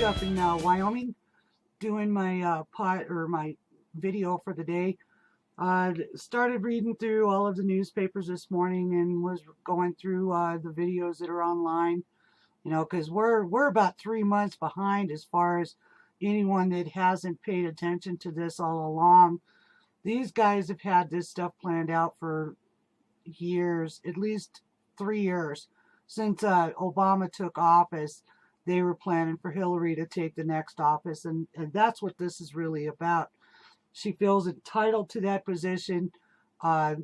up in Wyoming doing my my video for the day. Started reading through all of the newspapers this morning and was going through the videos that are online. You know, because we're about 3 months behind as far as anyone that hasn't paid attention to this all along. These guys have had this stuff planned out for years, at least 3 years since Obama took office. They were planning for Hillary to take the next office, and that's what this is really about. She feels entitled to that position.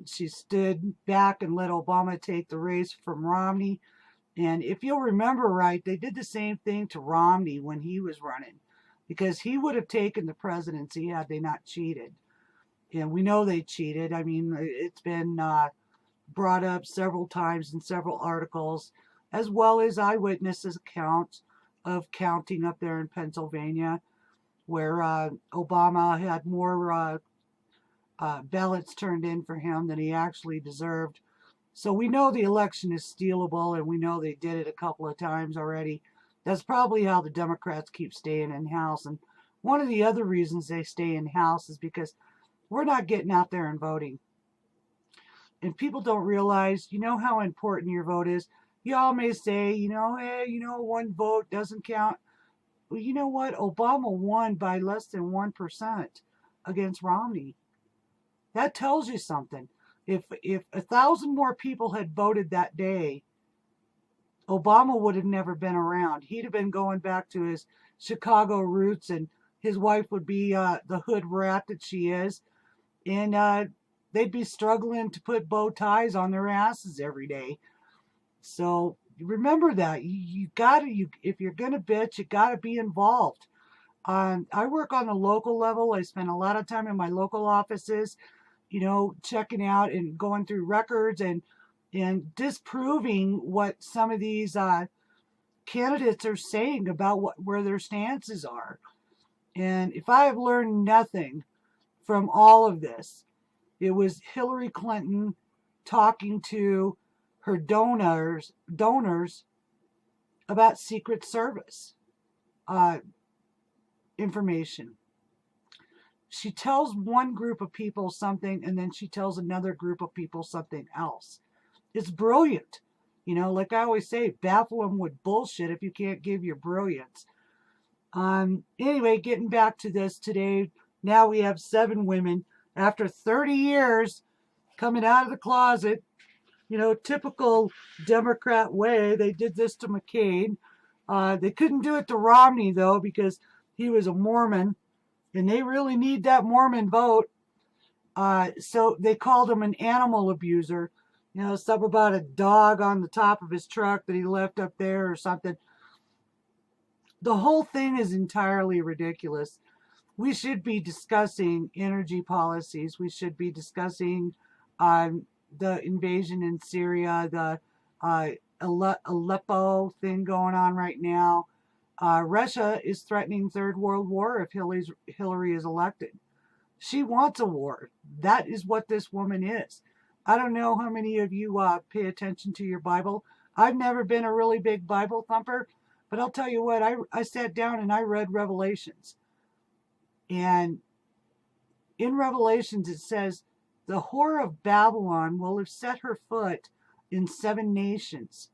She stood back and let Obama take the race from Romney. And if you'll remember right, they did the same thing to Romney when he was running, because he would have taken the presidency had they not cheated. And we know they cheated. I mean, it's been brought up several times in several articles, as well as eyewitnesses' accounts of counting up there in Pennsylvania, where Obama had more ballots turned in for him than he actually deserved. So we know the election is stealable, and we know they did it a couple of times already. That's probably how the Democrats keep staying in house. And one of the other reasons they stay in house is because we're not getting out there and voting. And people don't realize, you know, how important your vote is. Y'all may say, you know, hey, you know, one vote doesn't count. Well, you know what? Obama won by less than 1% against Romney. That tells you something. If 1,000 more people had voted that day, Obama would have never been around. He'd have been going back to his Chicago roots, and his wife would be the hood rat that she is. And they'd be struggling to put bow ties on their asses every day. So remember that. If you're going to bitch, you got to be involved. I work on the local level. I spend a lot of time in my local offices, you know, checking out and going through records and disproving what some of these candidates are saying about where their stances are. And if I have learned nothing from all of this, it was Hillary Clinton talking to her donors about Secret Service information. She tells one group of people something, and then she tells another group of people something else. It's brilliant. You know, like I always say, baffle them with bullshit if you can't give your brilliance. Anyway, getting back to this today, now we have 7 women after 30 years coming out of the closet. You know, typical Democrat way. They did this to McCain. They couldn't do it to Romney, though, because he was a Mormon, and they really need that Mormon vote. So they called him an animal abuser. You know, stuff about a dog on the top of his truck that he left up there or something. The whole thing is entirely ridiculous. We should be discussing energy policies. We should be discussing the invasion in Syria, the Aleppo thing going on right now. Russia is threatening Third World War if Hillary is elected. She wants a war. That is what this woman is. I don't know how many of you pay attention to your Bible. I've never been a really big Bible thumper, but I'll tell you what, I sat down and I read Revelations. And in Revelations it says, the whore of Babylon will have set her foot in 7 nations.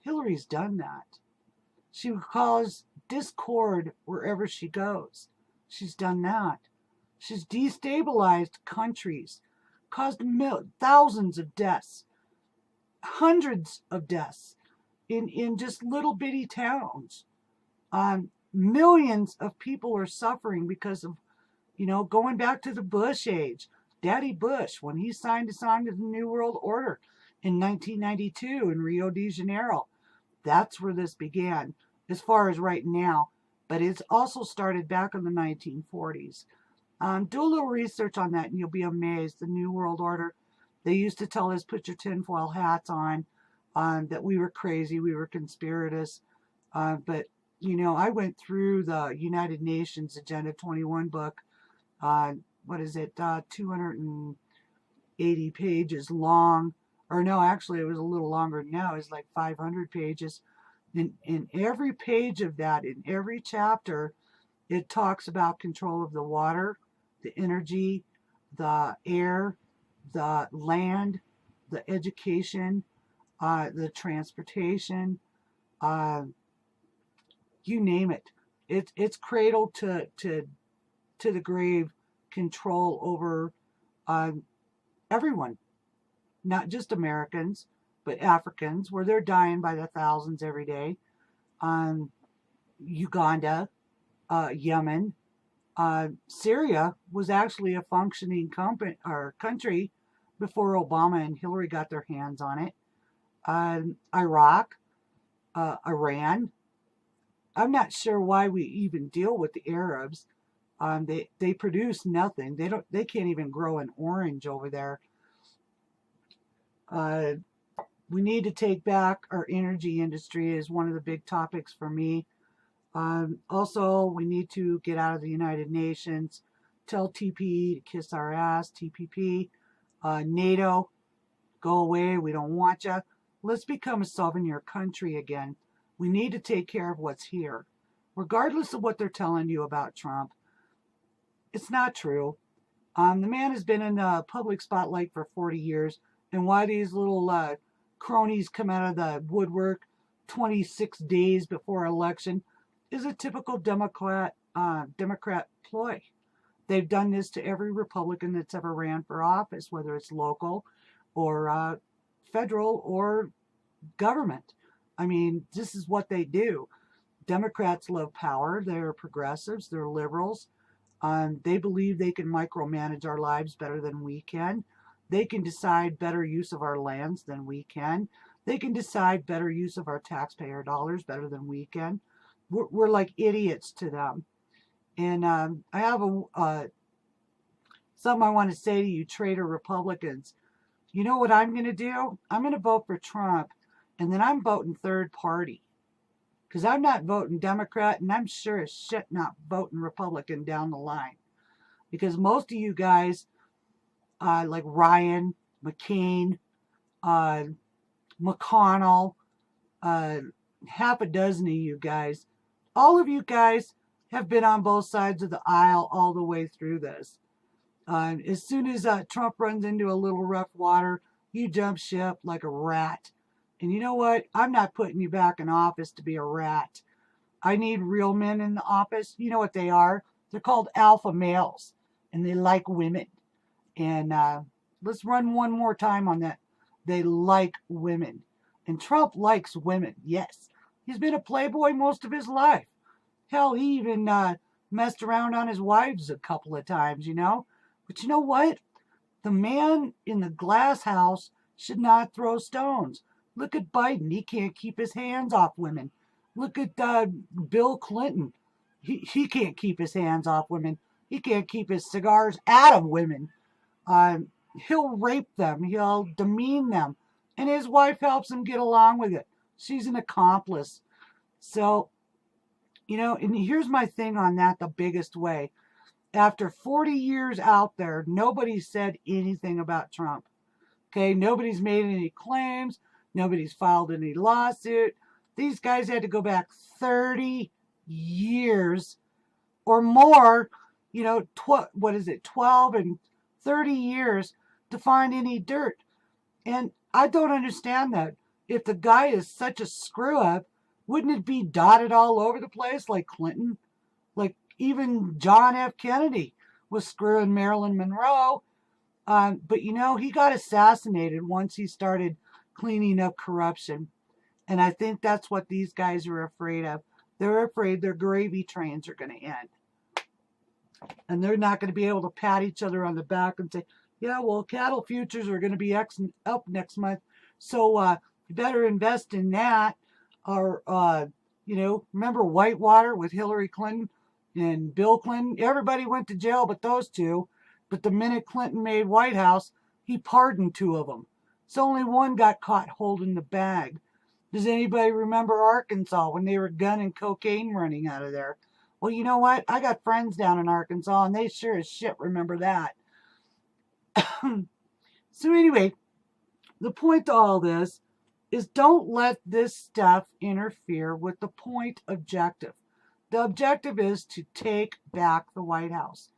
Hillary's done that. She will cause discord wherever she goes. She's done that. She's destabilized countries, caused thousands of deaths, hundreds of deaths in just little bitty towns. Millions of people are suffering because of, you know, going back to the Bush age. Daddy Bush, when he signed on to the New World Order in 1992 in Rio de Janeiro. That's where this began, as far as right now. But it's also started back in the 1940s. Do a little research on that and you'll be amazed. The New World Order, they used to tell us, put your tinfoil hats on, that we were crazy, we were conspirators. But, you know, I went through the United Nations Agenda 21 book. What is it? 280 pages long. Or no, actually it was a little longer than now. It's like 500 pages. In every page of that, in every chapter, it talks about control of the water, the energy, the air, the land, the education, the transportation, uh, you name it. It's cradle to the grave control over uh, everyone, not just Americans, but Africans, where they're dying by the thousands every day. Um, Uganda, Yemen, Syria was actually a functioning country before Obama and Hillary got their hands on it. Iraq, Iran. I'm not sure why we even deal with the Arabs. They produce nothing. They can't even grow an orange over there. Uh, we need to take back our energy industry is one of the big topics for me. Also, we need to get out of the United Nations. Tell TPE to kiss our ass. TPP, NATO, go away. We don't want you. Let's become a sovereign country again. We need to take care of what's here. Regardless of what they're telling you about Trump, it's not true. The man has been in the public spotlight for 40 years, and why these little cronies come out of the woodwork 26 days before election is a typical Democrat ploy. They've done this to every Republican that's ever ran for office, whether it's local or federal or government. I mean, this is what they do. Democrats love power. They're progressives. They're liberals. They believe they can micromanage our lives better than we can. They can decide better use of our lands than we can. They can decide better use of our taxpayer dollars better than we can. We're like idiots to them. And I have something I want to say to you, traitor Republicans. You know what I'm going to do? I'm going to vote for Trump, and then I'm voting third party. Because I'm not voting Democrat, and I'm sure as shit not voting Republican down the line. Because most of you guys, like Ryan, McCain, McConnell, half a dozen of you guys, all of you guys have been on both sides of the aisle all the way through this. As soon as Trump runs into a little rough water, you jump ship like a rat. And you know what? I'm not putting you back in office to be a rat. I need real men in the office. You know what they are? They're called alpha males, and they like women. And let's run one more time on that. They like women. And Trump likes women, yes. He's been a playboy most of his life. Hell, he even messed around on his wives a couple of times, you know. But you know what? The man in the glass house should not throw stones. Look at Biden. He can't keep his hands off women. Look at Bill Clinton. He can't keep his hands off women. He can't keep his cigars out of women. He'll rape them. He'll demean them. And his wife helps him get along with it. She's an accomplice. So, you know, and here's my thing on that the biggest way. After 40 years out there, nobody said anything about Trump. Okay, nobody's made any claims. Nobody's filed any lawsuit. These guys had to go back 30 years or more, you know, 12 and 30 years to find any dirt. And I don't understand that. If the guy is such a screw up, wouldn't it be dotted all over the place like Clinton? Like even John F. Kennedy was screwing Marilyn Monroe. But you know, he got assassinated once he started cleaning up corruption. And I think that's what these guys are afraid of. They're afraid their gravy trains are going to end. And they're not going to be able to pat each other on the back and say, yeah, well, cattle futures are going to be up next month. So you better invest in that. Or, you know, remember Whitewater with Hillary Clinton and Bill Clinton? Everybody went to jail but those two. But the minute Clinton made White House, he pardoned two of them. So only one got caught holding the bag. Does anybody remember Arkansas when they were gunning cocaine running out of there? Well, you know what? I got friends down in Arkansas, and they sure as shit remember that. So anyway, the point to all this is don't let this stuff interfere with the point objective. The objective is to take back the White House,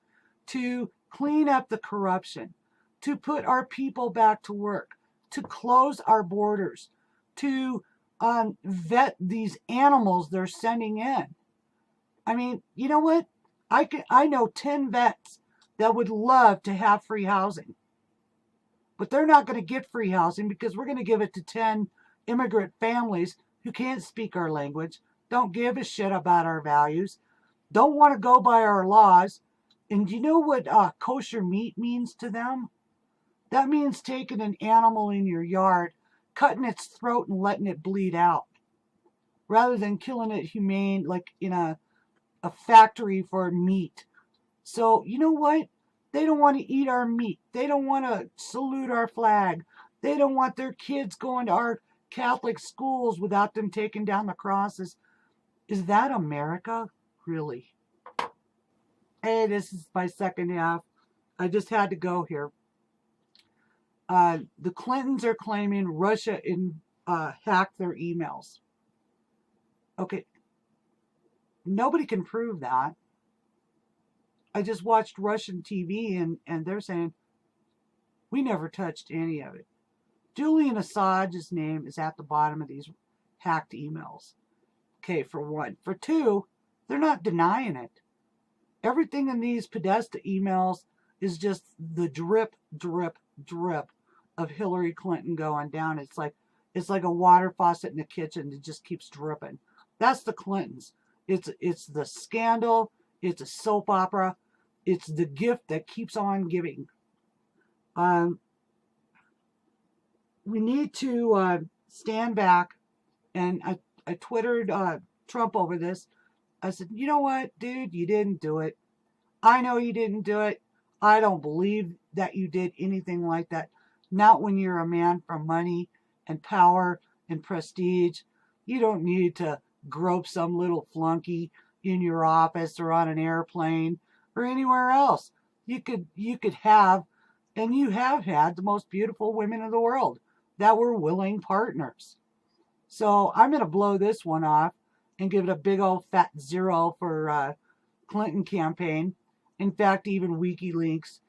to clean up the corruption, to put our people back to work, to close our borders, to vet these animals they're sending in. I mean, you know what? I know 10 vets that would love to have free housing. But they're not going to get free housing because we're going to give it to 10 immigrant families who can't speak our language, don't give a shit about our values, don't want to go by our laws. And do you know what kosher meat means to them? That means taking an animal in your yard, cutting its throat and letting it bleed out, rather than killing it humane like in a factory for meat. So you know what? They don't want to eat our meat. They don't want to salute our flag. They don't want their kids going to our Catholic schools without them taking down the crosses. Is that America? Really? Hey, this is my second half. I just had to go here. The Clintons are claiming Russia hacked their emails. Okay. Nobody can prove that. I just watched Russian TV and they're saying, we never touched any of it. Julian Assange's name is at the bottom of these hacked emails. Okay, for one. For two, they're not denying it. Everything in these Podesta emails is just the drip, drip, drip of Hillary Clinton going down. It's like a water faucet in the kitchen that just keeps dripping. That's the Clintons. It's the scandal. It's a soap opera. It's the gift that keeps on giving. We need to stand back. And I twittered Trump over this. I said, you know what, dude? You didn't do it. I know you didn't do it. I don't believe that you did anything like that. Not when you're a man from money and power and prestige. You don't need to grope some little flunky in your office or on an airplane or anywhere else. You could have, and you have had, the most beautiful women in the world that were willing partners. So I'm going to blow this one off and give it a big old fat 0 for Clinton campaign. In fact, even WikiLeaks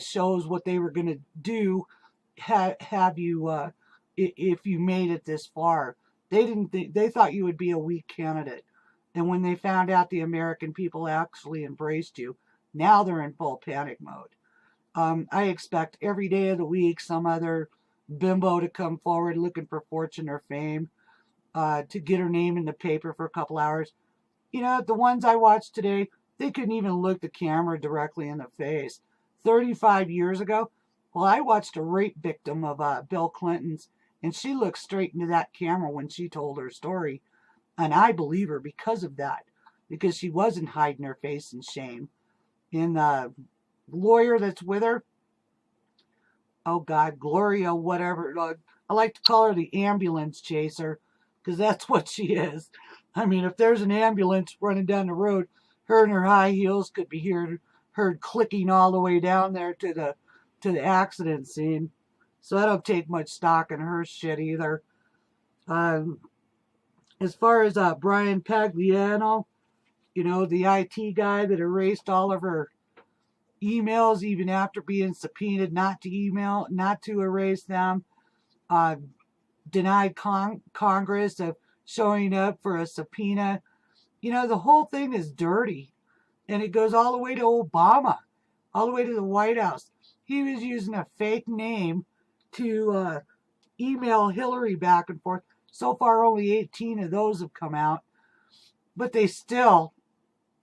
shows what they were going to do have you if you made it this far. They thought you would be a weak candidate. And when they found out the American people actually embraced you, now they're in full panic mode. I expect every day of the week some other bimbo to come forward looking for fortune or fame, to get her name in the paper for a couple hours. You know, the ones I watched today, they couldn't even look the camera directly in the face. 35 years ago, well, I watched a rape victim of Bill Clinton's, and she looked straight into that camera when she told her story. And I believe her because of that, because she wasn't hiding her face in shame. And the lawyer that's with her, oh God, Gloria, whatever. I like to call her the ambulance chaser, because that's what she is. I mean, if there's an ambulance running down the road, her and her high heels could be heard clicking all the way down there to the accident scene. So I don't take much stock in her shit either. As far as Brian Pagliano, you know, the IT guy that erased all of her emails even after being subpoenaed not to erase them, denied Congress of showing up for a subpoena. You know, the whole thing is dirty. And it goes all the way to Obama, all the way to the White House. He was using a fake name to email Hillary back and forth. So far, only 18 of those have come out. But they still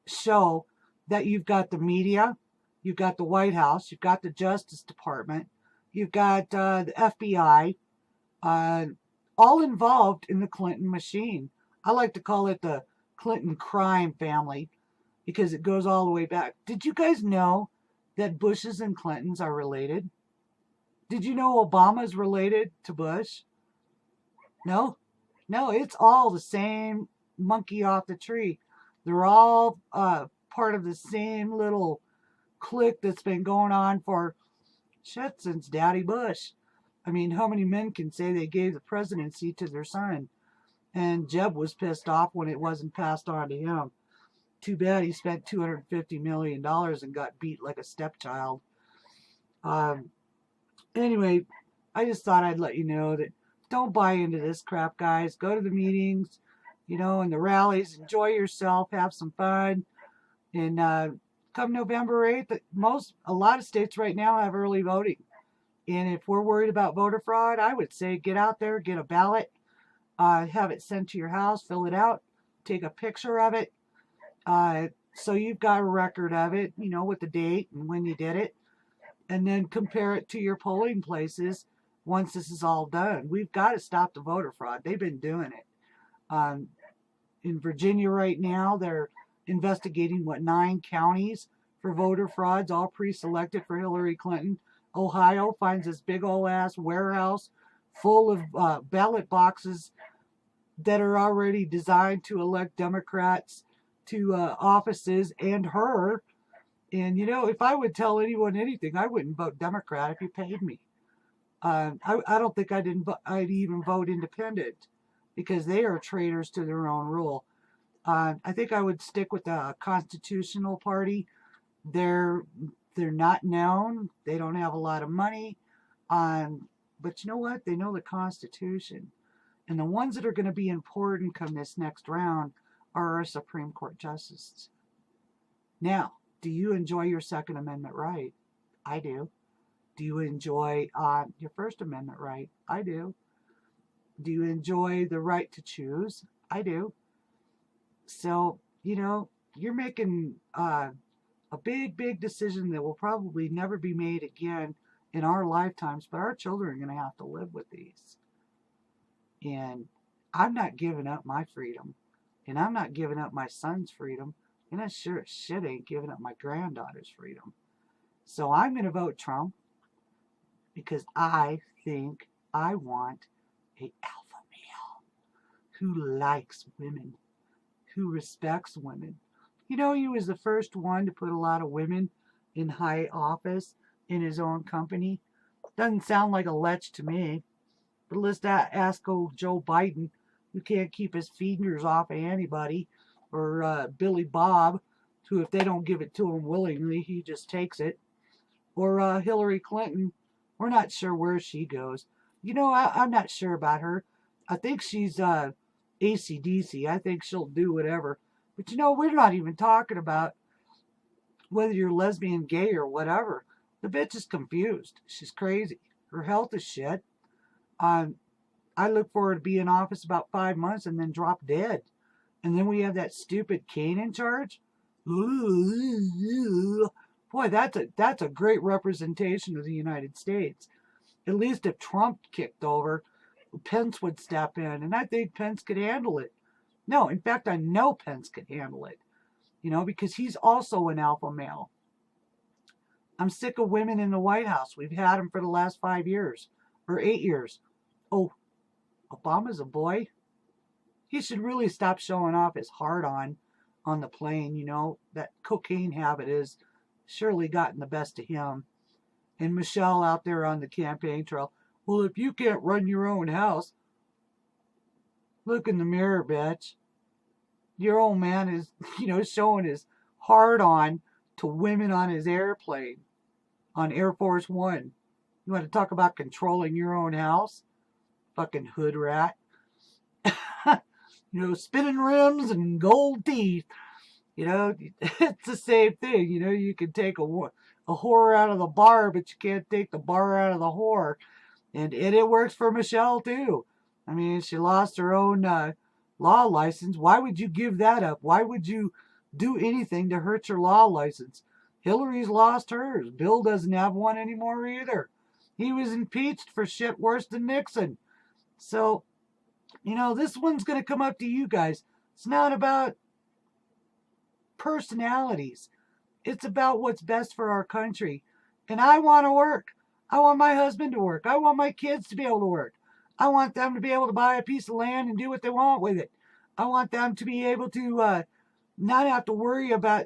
show that you've got the media, you've got the White House, you've got the Justice Department, you've got the FBI, all involved in the Clinton machine. I like to call it the Clinton crime family because it goes all the way back. Did you guys know that Bushes and Clintons are related? Did you know Obama's related to Bush? No? No, it's all the same monkey off the tree. They're all part of the same little clique that's been going on for shit since Daddy Bush. I mean, how many men can say they gave the presidency to their son? And Jeb was pissed off when it wasn't passed on to him. Too bad he spent $250 million and got beat like a stepchild. Um, anyway, I just thought I'd let you know that don't buy into this crap, guys. Go to the meetings, and the rallies. Enjoy yourself. Have some fun. And come November 8th, a lot of states right now have early voting. And if we're worried about voter fraud, I would say get out there, get a ballot, have it sent to your house, fill it out, take a picture of it. So you've got a record of it, with the date and when you did it. And then compare it to your polling places once this is all done. We've got to stop the voter fraud. They've been doing it. In Virginia right now, they're investigating, 9 counties for voter frauds, all pre-selected for Hillary Clinton. Ohio finds this big old ass warehouse full of ballot boxes that are already designed to elect Democrats to offices and her. And, if I would tell anyone anything, I wouldn't vote Democrat if you paid me. I don't think I'd even vote independent because they are traitors to their own rule. I think I would stick with the Constitutional Party. They're not known. They don't have a lot of money. But you know what? They know the Constitution. And the ones that are going to be important come this next round are our Supreme Court justices. Now, do you enjoy your Second Amendment right? I do. Do you enjoy your First Amendment right? I do. Do you enjoy the right to choose? I do. So, you're making a big, big decision that will probably never be made again in our lifetimes, but our children are going to have to live with these. And I'm not giving up my freedom, and I'm not giving up my son's freedom, and I sure as shit ain't giving up my granddaughter's freedom. So I'm going to vote Trump because I think I want an alpha male who likes women, who respects women. He was the first one to put a lot of women in high office in his own company. Doesn't sound like a lech to me. But let's ask old Joe Biden, who can't keep his fingers off of anybody, or Billy Bob, who if they don't give it to him willingly, he just takes it. Or Hillary Clinton. We're not sure where she goes. I'm not sure about her. I think she's AC/DC. I think she'll do whatever. But we're not even talking about whether you're lesbian, gay, or whatever. The bitch is confused. She's crazy. Her health is shit. I look for her to be in office about 5 months and then drop dead. And then we have that stupid Kane in charge. Boy, that's a great representation of the United States. At least if Trump kicked over, Pence would step in. And I think Pence could handle it. No, in fact, I know Pence could handle it. Because he's also an alpha male. I'm sick of women in the White House. We've had them for the last 5 years. Or 8 years. Oh, Obama's a boy. He should really stop showing off his hard-on the plane, That cocaine habit has surely gotten the best of him. And Michelle out there on the campaign trail. Well, if you can't run your own house, look in the mirror, bitch. Your old man is, showing his hard-on to women on his airplane, on Air Force One. You want to talk about controlling your own house? Fucking hood rat. Spinning rims and gold teeth. It's the same thing. You can take a whore out of the bar, but you can't take the bar out of the whore. And it works for Michelle, too. I mean, she lost her own law license. Why would you give that up? Why would you do anything to hurt your law license? Hillary's lost hers. Bill doesn't have one anymore either. He was impeached for shit worse than Nixon. So, this one's going to come up to you guys. It's not about personalities. It's about what's best for our country. And I want to work. I want my husband to work. I want my kids to be able to work. I want them to be able to buy a piece of land and do what they want with it. I want them to be able to not have to worry about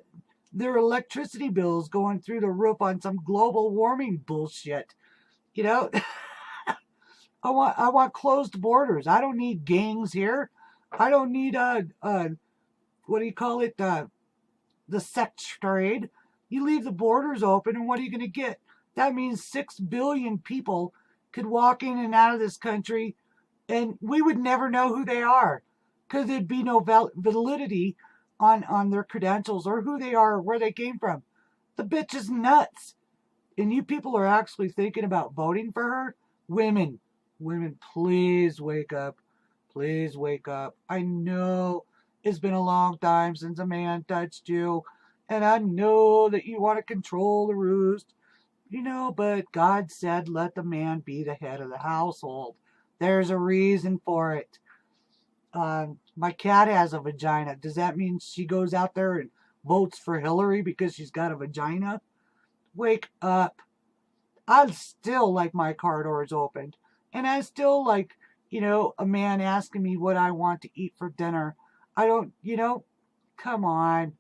their electricity bills going through the roof on some global warming bullshit. I want closed borders. I don't need gangs here. I don't need what do you call it? The sex trade. You leave the borders open, and what are you going to get? That means 6 billion people could walk in and out of this country, and we would never know who they are because there'd be no validity on their credentials or who they are or where they came from. The bitch is nuts. And you people are actually thinking about voting for her? Women, please wake up. Please wake up. I know it's been a long time since a man touched you, and I know that you want to control the roost, but God said let the man be the head of the household. There's a reason for it. My cat has a vagina. Does that mean she goes out there and votes for Hillary because she's got a vagina? Wake up. I still like my car doors opened. And I still like, a man asking me what I want to eat for dinner. I don't, come on.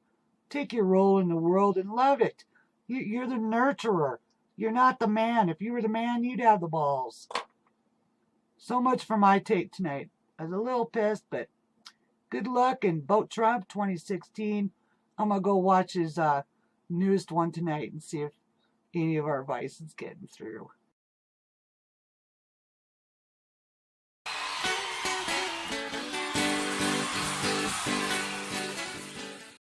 Take your role in the world and love it. You're the nurturer. You're not the man. If you were the man, you'd have the balls. So much for my take tonight. I was a little pissed, but good luck and vote Trump 2016. I'm going to go watch his newest one tonight and see if any of our advice is getting through.